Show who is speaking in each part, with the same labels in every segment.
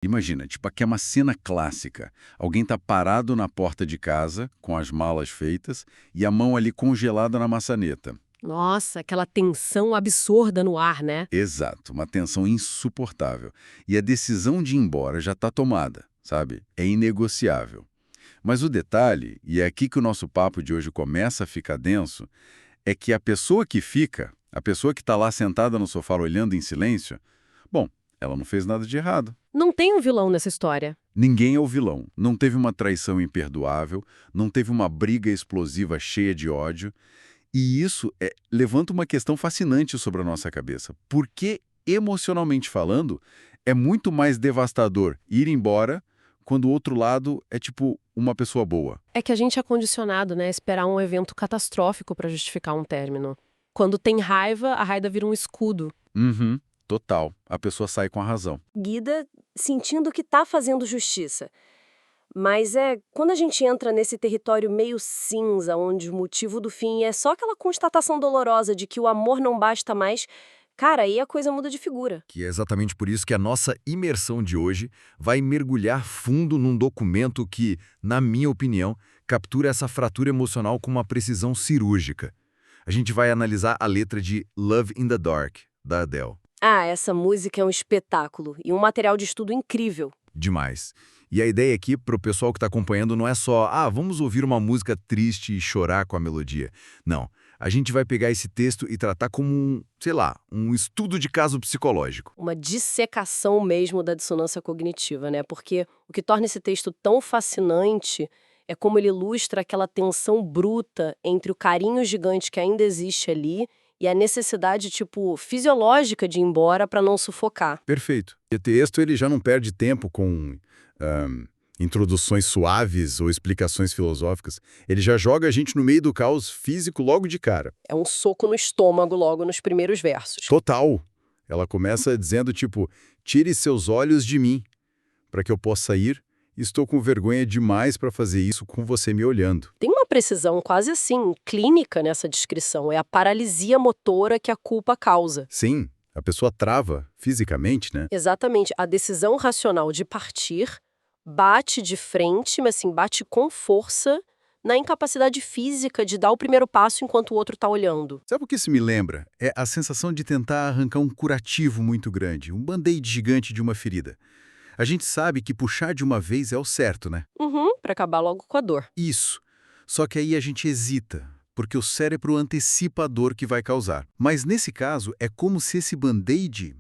Speaker 1: Imagina, tipo, aqui é uma cena clássica. Alguém tá parado na porta de casa, com as malas feitas, e a mão ali congelada na maçaneta.
Speaker 2: Nossa, aquela tensão absurda no ar, né?
Speaker 1: Exato, uma tensão insuportável. E a decisão de ir embora já está tomada, sabe? É inegociável. Mas o detalhe, e é aqui que o nosso papo de hoje começa a ficar denso, é que a pessoa que fica, a pessoa que está lá sentada no sofá olhando em silêncio, bom, ela não fez nada de errado.
Speaker 2: Não tem um vilão nessa história.
Speaker 1: Ninguém é o vilão. Não teve uma traição imperdoável, não teve uma briga explosiva cheia de ódio. E isso levanta uma questão fascinante sobre a nossa cabeça. Porque, emocionalmente falando, é muito mais devastador ir embora quando o outro lado é tipo uma pessoa boa.
Speaker 2: É que a gente é condicionado, né, a esperar um evento catastrófico para justificar um término. Quando tem raiva, a raiva vira um escudo.
Speaker 1: Uhum, total. A pessoa sai com a razão.
Speaker 3: Guida sentindo que tá fazendo justiça. Mas quando a gente entra nesse território meio cinza, onde o motivo do fim é só aquela constatação dolorosa de que o amor não basta mais, cara, aí a coisa muda de figura.
Speaker 4: Que é exatamente por isso que a nossa imersão de hoje vai mergulhar fundo num documento que, na minha opinião, captura essa fratura emocional com uma precisão cirúrgica. A gente vai analisar a letra de Love in the Dark, da Adele.
Speaker 3: Ah, essa música é um espetáculo e um material de estudo incrível.
Speaker 4: Demais. E a ideia aqui, para o pessoal que está acompanhando, não é só, vamos ouvir uma música triste e chorar com a melodia. Não. A gente vai pegar esse texto e tratar como um estudo de caso psicológico.
Speaker 3: Uma dissecação mesmo da dissonância cognitiva, né? Porque o que torna esse texto tão fascinante é como ele ilustra aquela tensão bruta entre o carinho gigante que ainda existe ali e a necessidade, tipo, fisiológica de ir embora para não sufocar.
Speaker 4: Perfeito. E o texto ele já não perde tempo com introduções suaves ou explicações filosóficas. Ele já joga a gente no meio do caos físico logo de cara.
Speaker 3: É um soco no estômago logo nos primeiros versos.
Speaker 4: Total. Ela começa dizendo, tipo, tire seus olhos de mim, para que eu possa ir. Estou com vergonha demais para fazer isso com você me olhando.
Speaker 3: Tem uma precisão quase assim, clínica nessa descrição. É a paralisia motora que a culpa causa.
Speaker 4: Sim, a pessoa trava fisicamente, né?
Speaker 3: Exatamente. A decisão racional de partir bate de frente, mas assim, bate com força na incapacidade física de dar o primeiro passo enquanto o outro está olhando.
Speaker 4: Sabe o que isso me lembra? É a sensação de tentar arrancar um curativo muito grande, um band-aid gigante de uma ferida. A gente sabe que puxar de uma vez é o certo, né?
Speaker 3: Para acabar logo com a dor.
Speaker 4: Isso. Só que aí a gente hesita, porque o cérebro antecipa a dor que vai causar. Mas nesse caso, é como se esse band-aid,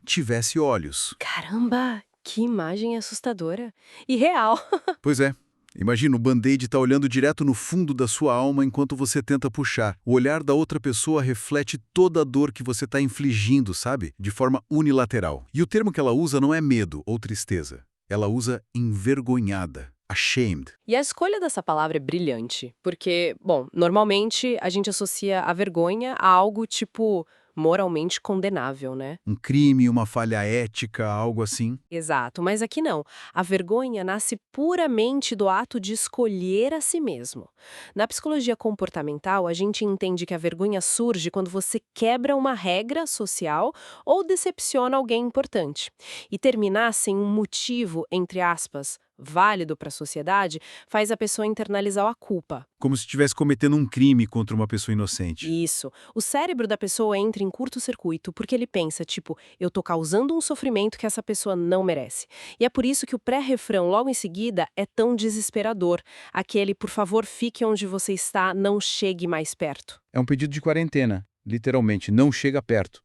Speaker 4: tivesse olhos.
Speaker 3: Caramba, que imagem assustadora. E real.
Speaker 4: Pois é. Imagina, o band-aid tá olhando direto no fundo da sua alma enquanto você tenta puxar. O olhar da outra pessoa reflete toda a dor que você está infligindo, sabe? De forma unilateral. E o termo que ela usa não é medo ou tristeza. Ela usa envergonhada, ashamed.
Speaker 3: E a escolha dessa palavra é brilhante, porque, bom, normalmente a gente associa a vergonha a algo tipo moralmente condenável, né?
Speaker 4: Um crime, uma falha ética, algo assim.
Speaker 3: Exato, mas aqui não. A vergonha nasce puramente do ato de escolher a si mesmo. Na psicologia comportamental, a gente entende que a vergonha surge quando você quebra uma regra social ou decepciona alguém importante. E terminar sem um motivo, entre aspas, válido para a sociedade, faz a pessoa internalizar a culpa.
Speaker 4: Como se estivesse cometendo um crime contra uma pessoa inocente.
Speaker 3: Isso. O cérebro da pessoa entra em curto-circuito porque ele pensa, tipo, eu tô causando um sofrimento que essa pessoa não merece. E é por isso que o pré-refrão logo em seguida é tão desesperador. Aquele, por favor, fique onde você está, não chegue mais perto.
Speaker 1: É um pedido de quarentena, literalmente, não chega perto.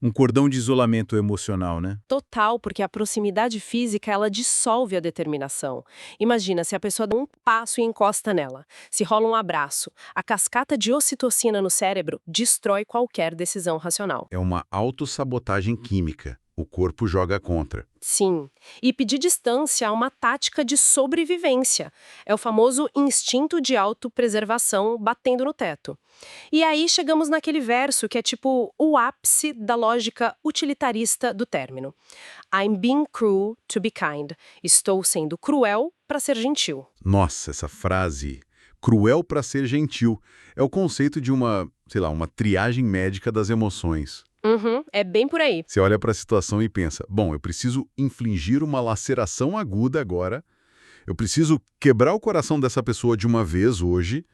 Speaker 1: Um cordão de isolamento emocional, né?
Speaker 3: Total, porque a proximidade física, ela dissolve a determinação. Imagina, se a pessoa dá um passo e encosta nela. Se rola um abraço, a cascata de ocitocina no cérebro destrói qualquer decisão racional.
Speaker 1: É uma autossabotagem química. O corpo joga contra.
Speaker 3: Sim. E pedir distância é uma tática de sobrevivência. É o famoso instinto de autopreservação batendo no teto. E aí chegamos naquele verso que é tipo o ápice da lógica utilitarista do término. I'm being cruel to be kind. Estou sendo cruel para ser gentil.
Speaker 1: Nossa, essa frase, cruel para ser gentil, é o conceito de uma triagem médica das emoções.
Speaker 3: Uhum, é bem por aí.
Speaker 1: Você olha para a situação e pensa, bom, eu preciso infligir uma laceração aguda agora, eu preciso quebrar o coração dessa pessoa de uma vez hoje,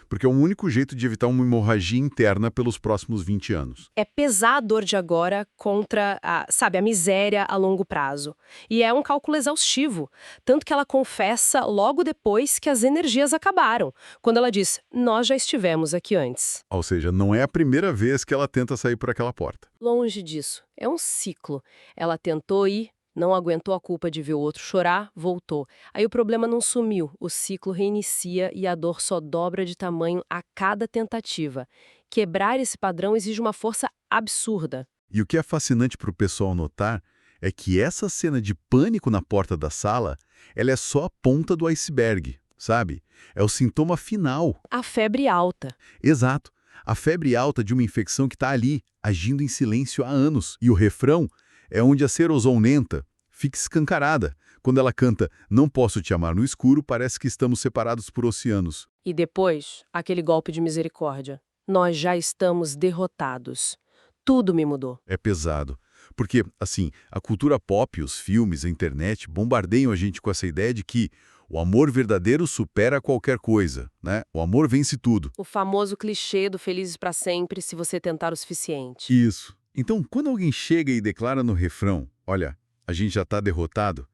Speaker 1: porque é o único jeito de evitar uma hemorragia interna pelos próximos 20 anos.
Speaker 3: É pesar a dor de agora contra a miséria a longo prazo. E é um cálculo exaustivo. Tanto que ela confessa logo depois que as energias acabaram, quando ela diz, nós já estivemos aqui antes.
Speaker 1: Ou seja, não é a primeira vez que ela tenta sair por aquela porta.
Speaker 3: Longe disso. É um ciclo. Ela tentou ir, não aguentou a culpa de ver o outro chorar, voltou. Aí o problema não sumiu, o ciclo reinicia e a dor só dobra de tamanho a cada tentativa. Quebrar esse padrão exige uma força absurda.
Speaker 1: E o que é fascinante para o pessoal notar é que essa cena de pânico na porta da sala, ela é só a ponta do iceberg, sabe? É o sintoma final.
Speaker 3: A febre alta.
Speaker 1: Exato. A febre alta de uma infecção que está ali, agindo em silêncio há anos. E o refrão é onde a serosonenta fica escancarada. Quando ela canta Não Posso Te Amar no Escuro, parece que estamos separados por oceanos.
Speaker 3: E depois, aquele golpe de misericórdia. Nós já estamos derrotados. Tudo me mudou.
Speaker 1: É pesado. Porque, assim, a cultura pop, os filmes, a internet bombardeiam a gente com essa ideia de que o amor verdadeiro supera qualquer coisa, né? O amor vence tudo.
Speaker 3: O famoso clichê do felizes pra sempre se você tentar o suficiente.
Speaker 1: Isso. Então, quando alguém chega e declara no refrão, olha, a gente já está derrotado,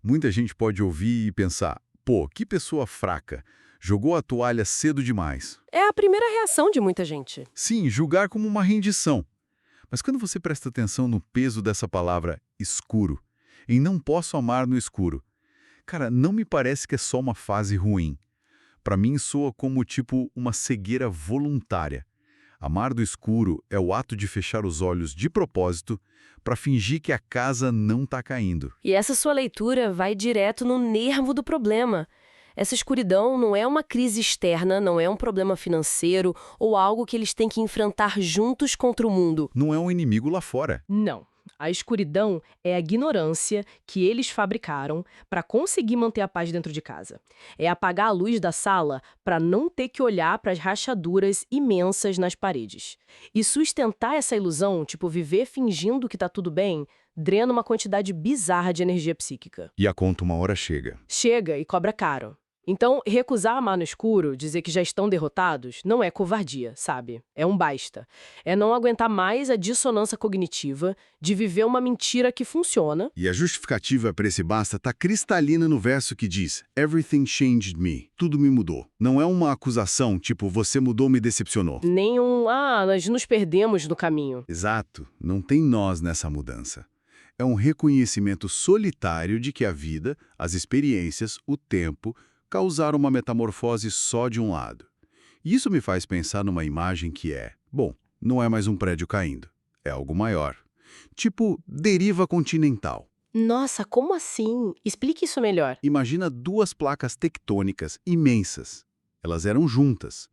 Speaker 1: muita gente pode ouvir e pensar, pô, que pessoa fraca, jogou a toalha cedo demais.
Speaker 3: É a primeira reação de muita gente.
Speaker 1: Sim, julgar como uma rendição. Mas quando você presta atenção no peso dessa palavra escuro, em não posso amar no escuro, cara, não me parece que é só uma fase ruim. Para mim soa como tipo uma cegueira voluntária. Amar do escuro é o ato de fechar os olhos de propósito para fingir que a casa não está caindo.
Speaker 3: E essa sua leitura vai direto no nervo do problema. Essa escuridão não é uma crise externa, não é um problema financeiro ou algo que eles têm que enfrentar juntos contra o mundo.
Speaker 1: Não é um inimigo lá fora.
Speaker 3: Não. A escuridão é a ignorância que eles fabricaram para conseguir manter a paz dentro de casa. É apagar a luz da sala para não ter que olhar para as rachaduras imensas nas paredes. E sustentar essa ilusão, tipo viver fingindo que está tudo bem, drena uma quantidade bizarra de energia psíquica.
Speaker 1: E a conta uma hora chega.
Speaker 3: Chega e cobra caro. Então, recusar amar no escuro, dizer que já estão derrotados, não é covardia, sabe? É um basta. É não aguentar mais a dissonância cognitiva de viver uma mentira que funciona.
Speaker 1: E a justificativa para esse basta está cristalina no verso que diz Everything changed me. Tudo me mudou. Não é uma acusação, tipo, você mudou, me decepcionou.
Speaker 3: Nem nós nos perdemos no caminho.
Speaker 1: Exato. Não tem nós nessa mudança. É um reconhecimento solitário de que a vida, as experiências, o tempo causaram uma metamorfose só de um lado. E isso me faz pensar numa imagem que bom, não é mais um prédio caindo, é algo maior. Tipo, deriva continental.
Speaker 3: Nossa, como assim? Explique isso melhor.
Speaker 1: Imagina duas placas tectônicas imensas. Elas eram juntas.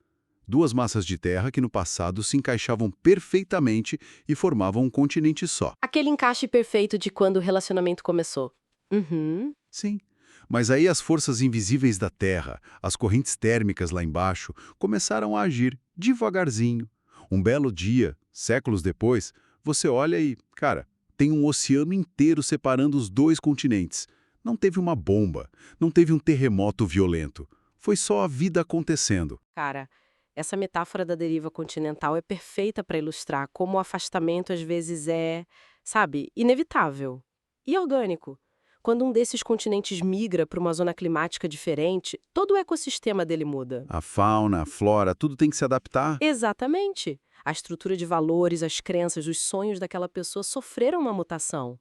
Speaker 1: Duas massas de terra que no passado se encaixavam perfeitamente e formavam um continente só.
Speaker 3: Aquele encaixe perfeito de quando o relacionamento começou. Uhum.
Speaker 1: Sim. Mas aí as forças invisíveis da Terra, as correntes térmicas lá embaixo, começaram a agir devagarzinho. Um belo dia, séculos depois, você olha e, cara, tem um oceano inteiro separando os dois continentes. Não teve uma bomba, não teve um terremoto violento. Foi só a vida acontecendo.
Speaker 3: Cara, essa metáfora da deriva continental é perfeita para ilustrar como o afastamento às vezes sabe, inevitável e orgânico. Quando um desses continentes migra para uma zona climática diferente, todo o ecossistema dele muda.
Speaker 1: A fauna, a flora, tudo tem que se adaptar.
Speaker 3: Exatamente. A estrutura de valores, as crenças, os sonhos daquela pessoa sofreram uma mutação.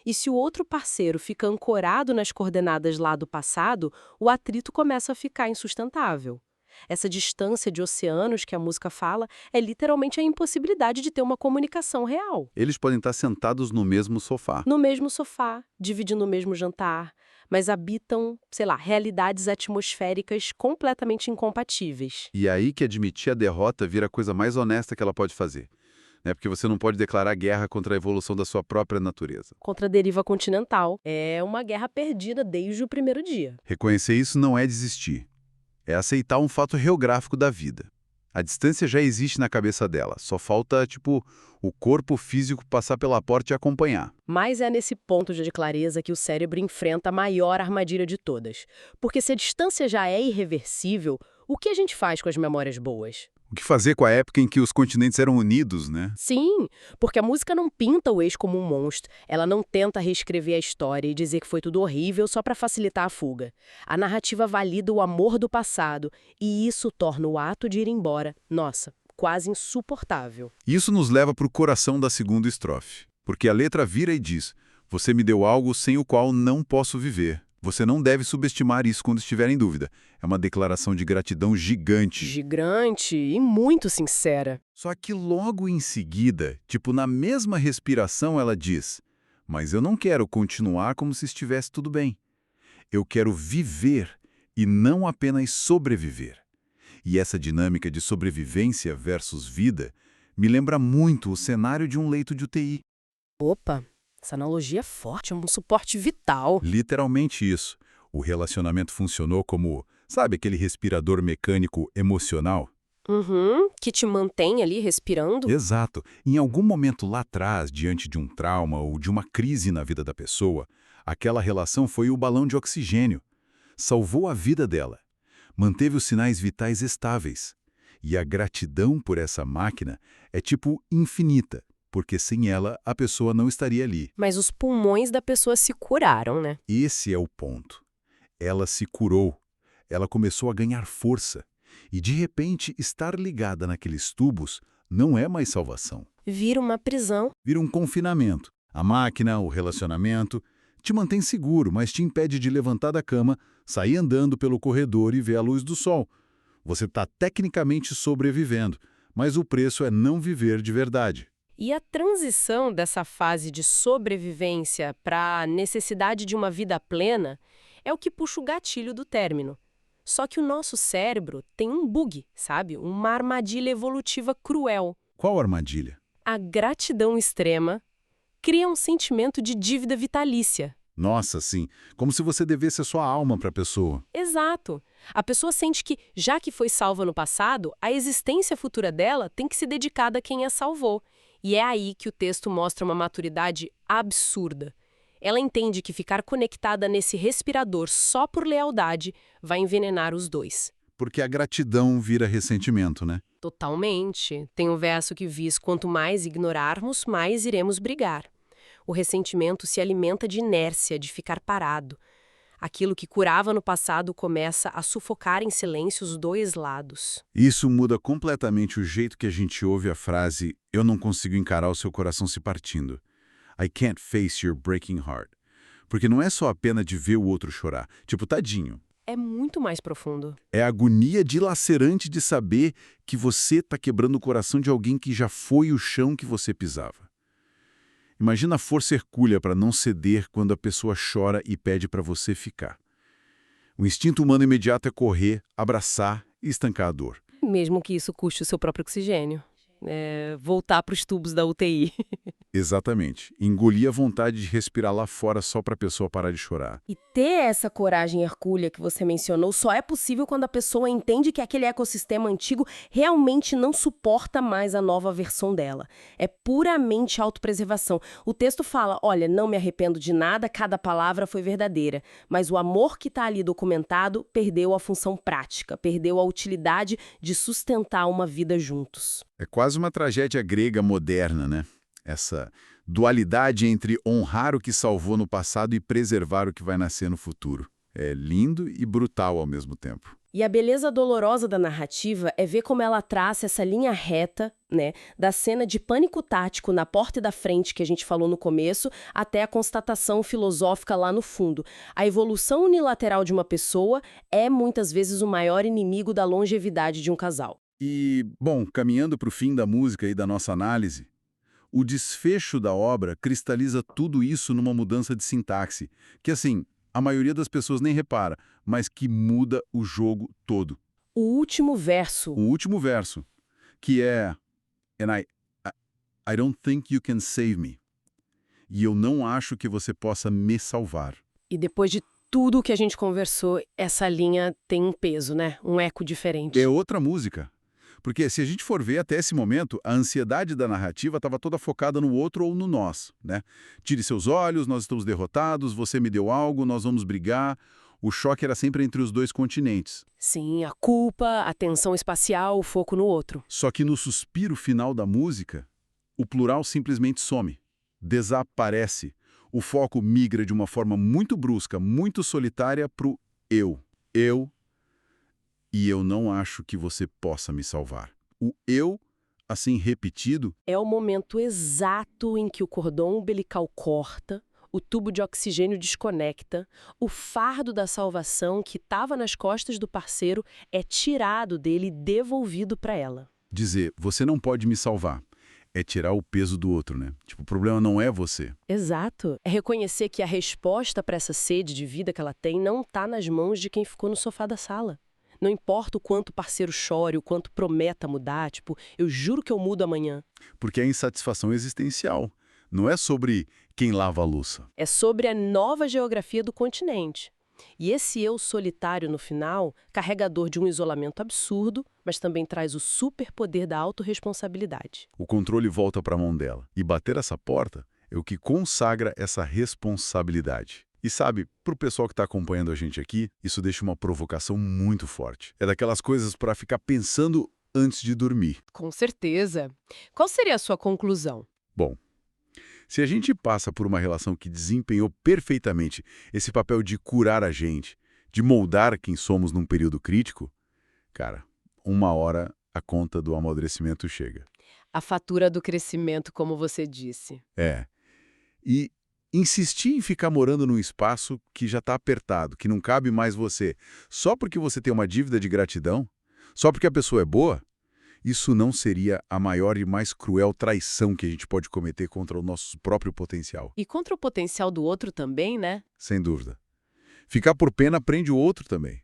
Speaker 3: E se o outro parceiro fica ancorado nas coordenadas lá do passado, o atrito começa a ficar insustentável. Essa distância de oceanos que a música fala é literalmente a impossibilidade de ter uma comunicação real.
Speaker 1: Eles podem estar sentados no mesmo sofá.
Speaker 3: No mesmo sofá, dividindo o mesmo jantar, mas habitam, realidades atmosféricas completamente incompatíveis.
Speaker 1: E é aí que admitir a derrota vira a coisa mais honesta que ela pode fazer. Porque você não pode declarar guerra contra a evolução da sua própria natureza.
Speaker 3: Contra a deriva continental. É uma guerra perdida desde o primeiro dia.
Speaker 1: Reconhecer isso não é desistir. É aceitar um fato geográfico da vida. A distância já existe na cabeça dela, só falta, tipo, o corpo físico passar pela porta e acompanhar.
Speaker 3: Mas é nesse ponto de clareza que o cérebro enfrenta a maior armadilha de todas. Porque se a distância já é irreversível, o que a gente faz com as memórias boas?
Speaker 1: O que fazer com a época em que os continentes eram unidos, né?
Speaker 3: Sim, porque a música não pinta o ex como um monstro, ela não tenta reescrever a história e dizer que foi tudo horrível só para facilitar a fuga. A narrativa valida o amor do passado e isso torna o ato de ir embora, nossa, quase insuportável.
Speaker 1: Isso nos leva para o coração da segunda estrofe, porque a letra vira e diz: você me deu algo sem o qual não posso viver. Você não deve subestimar isso quando estiver em dúvida. É uma declaração de gratidão gigante.
Speaker 3: Gigante e muito sincera.
Speaker 1: Só que logo em seguida, tipo na mesma respiração, ela diz: mas eu não quero continuar como se estivesse tudo bem. Eu quero viver e não apenas sobreviver. E essa dinâmica de sobrevivência versus vida me lembra muito o cenário de um leito de UTI.
Speaker 3: Opa, essa analogia é forte, é um suporte vital.
Speaker 1: Literalmente isso. O relacionamento funcionou como, sabe, aquele respirador mecânico emocional?
Speaker 3: Uhum, que te mantém ali respirando.
Speaker 1: Exato. Em algum momento lá atrás, diante de um trauma ou de uma crise na vida da pessoa, aquela relação foi o balão de oxigênio. Salvou a vida dela. Manteve os sinais vitais estáveis. E a gratidão por essa máquina é tipo infinita, porque sem ela a pessoa não estaria ali.
Speaker 3: Mas os pulmões da pessoa se curaram, né?
Speaker 1: Esse é o ponto. Ela se curou. Ela começou a ganhar força. E de repente, estar ligada naqueles tubos não é mais salvação.
Speaker 3: Vira uma prisão.
Speaker 1: Vira um confinamento. A máquina, o relacionamento, te mantém seguro, mas te impede de levantar da cama, sair andando pelo corredor e ver a luz do sol. Você está tecnicamente sobrevivendo, mas o preço é não viver de verdade.
Speaker 3: E a transição dessa fase de sobrevivência para a necessidade de uma vida plena é o que puxa o gatilho do término. Só que o nosso cérebro tem um bug, sabe? Uma armadilha evolutiva cruel.
Speaker 1: Qual armadilha?
Speaker 3: A gratidão extrema cria um sentimento de dívida vitalícia.
Speaker 1: Nossa, sim. Como se você devesse a sua alma para a pessoa.
Speaker 3: Exato. A pessoa sente que, já que foi salva no passado, a existência futura dela tem que ser dedicada a quem a salvou. E é aí que o texto mostra uma maturidade absurda. Ela entende que ficar conectada nesse respirador só por lealdade vai envenenar os dois.
Speaker 1: Porque a gratidão vira ressentimento, né?
Speaker 3: Totalmente. Tem um verso que diz: quanto mais ignorarmos, mais iremos brigar. O ressentimento se alimenta de inércia, de ficar parado. Aquilo que curava no passado começa a sufocar em silêncio os dois lados.
Speaker 1: Isso muda completamente o jeito que a gente ouve a frase "eu não consigo encarar o seu coração se partindo". I can't face your breaking heart. Porque não é só a pena de ver o outro chorar. Tipo, tadinho.
Speaker 3: É muito mais profundo.
Speaker 1: É a agonia dilacerante de saber que você está quebrando o coração de alguém que já foi o chão que você pisava. Imagina a força hercúlea para não ceder quando a pessoa chora e pede para você ficar. O instinto humano imediato é correr, abraçar e estancar a dor.
Speaker 3: Mesmo que isso custe o seu próprio oxigênio. Voltar para os tubos da UTI.
Speaker 1: Exatamente. Engolir a vontade de respirar lá fora só para a pessoa parar de chorar.
Speaker 3: E ter essa coragem hercúlea que você mencionou só é possível quando a pessoa entende que aquele ecossistema antigo realmente não suporta mais a nova versão dela. É puramente autopreservação. O texto fala, olha, não me arrependo de nada, cada palavra foi verdadeira, mas o amor que está ali documentado perdeu a função prática, perdeu a utilidade de sustentar uma vida juntos.
Speaker 1: É quase uma tragédia grega moderna, né? Essa dualidade entre honrar o que salvou no passado e preservar o que vai nascer no futuro. É lindo e brutal ao mesmo tempo.
Speaker 3: E a beleza dolorosa da narrativa é ver como ela traça essa linha reta, né, da cena de pânico tático na porta da frente que a gente falou no começo, até a constatação filosófica lá no fundo. A evolução unilateral de uma pessoa é muitas vezes o maior inimigo da longevidade de um casal.
Speaker 1: E, bom, caminhando para o fim da música e da nossa análise, o desfecho da obra cristaliza tudo isso numa mudança de sintaxe, que, assim, a maioria das pessoas nem repara, mas que muda o jogo todo.
Speaker 3: O último verso.
Speaker 1: O último verso, que é "And I don't think you can save me." E eu não acho que você possa me salvar.
Speaker 3: E depois de tudo que a gente conversou, essa linha tem um peso, né? Um eco diferente.
Speaker 1: É outra música. Porque se a gente for ver até esse momento, a ansiedade da narrativa estava toda focada no outro ou no nós, né? Tire seus olhos, nós estamos derrotados, você me deu algo, nós vamos brigar. O choque era sempre entre os dois continentes.
Speaker 3: Sim, a culpa, a tensão espacial, o foco no outro.
Speaker 1: Só que no suspiro final da música, o plural simplesmente some, desaparece. O foco migra de uma forma muito brusca, muito solitária para o eu. Eu, e eu não acho que você possa me salvar. O eu, assim repetido,
Speaker 3: É o momento exato em que o cordão umbilical corta, o tubo de oxigênio desconecta, o fardo da salvação que estava nas costas do parceiro é tirado dele e devolvido para ela.
Speaker 1: dizer, você não pode me salvar, é tirar o peso do outro, né? Tipo, o problema não é você.
Speaker 3: Exato. É reconhecer que a resposta para essa sede de vida que ela tem não está nas mãos de quem ficou no sofá da sala. Não importa o quanto o parceiro chore, o quanto prometa mudar, tipo, eu juro que eu mudo amanhã.
Speaker 1: Porque é insatisfação existencial. Não é sobre quem lava a louça.
Speaker 3: É sobre a nova geografia do continente. E esse eu solitário no final, carregador de um isolamento absurdo, mas também traz o superpoder da autorresponsabilidade.
Speaker 1: O controle volta para a mão dela. E bater essa porta é o que consagra essa responsabilidade. E sabe, para o pessoal que está acompanhando a gente aqui, isso deixa uma provocação muito forte. É daquelas coisas para ficar pensando antes de dormir.
Speaker 3: Com certeza. Qual seria a sua conclusão?
Speaker 1: Bom, se a gente passa por uma relação que desempenhou perfeitamente esse papel de curar a gente, de moldar quem somos num período crítico, cara, uma hora a conta do amadurecimento chega.
Speaker 3: A fatura do crescimento, como você disse.
Speaker 1: É. E insistir em ficar morando num espaço que já está apertado, que não cabe mais você, só porque você tem uma dívida de gratidão, só porque a pessoa é boa, isso não seria a maior e mais cruel traição que a gente pode cometer contra o nosso próprio potencial.
Speaker 3: E contra o potencial do outro também, né?
Speaker 1: Sem dúvida. Ficar por pena prende o outro também.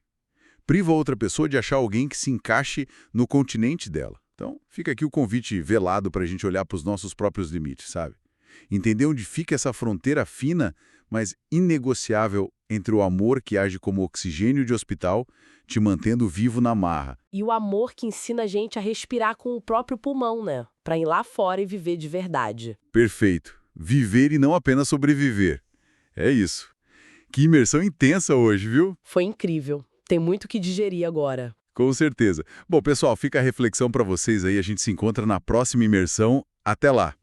Speaker 1: Priva a outra pessoa de achar alguém que se encaixe no continente dela. Então, fica aqui o convite velado para a gente olhar para os nossos próprios limites, sabe? Entender onde fica essa fronteira fina, mas inegociável entre o amor que age como oxigênio de hospital, te mantendo vivo na marra.
Speaker 3: E o amor que ensina a gente a respirar com o próprio pulmão, né? Pra ir lá fora e viver de verdade.
Speaker 1: Perfeito. Viver e não apenas sobreviver. É isso. Que imersão intensa hoje, viu?
Speaker 3: Foi incrível. Tem muito que digerir agora.
Speaker 1: Com certeza. Bom, pessoal, fica a reflexão para vocês aí. A gente se encontra na próxima imersão. Até lá!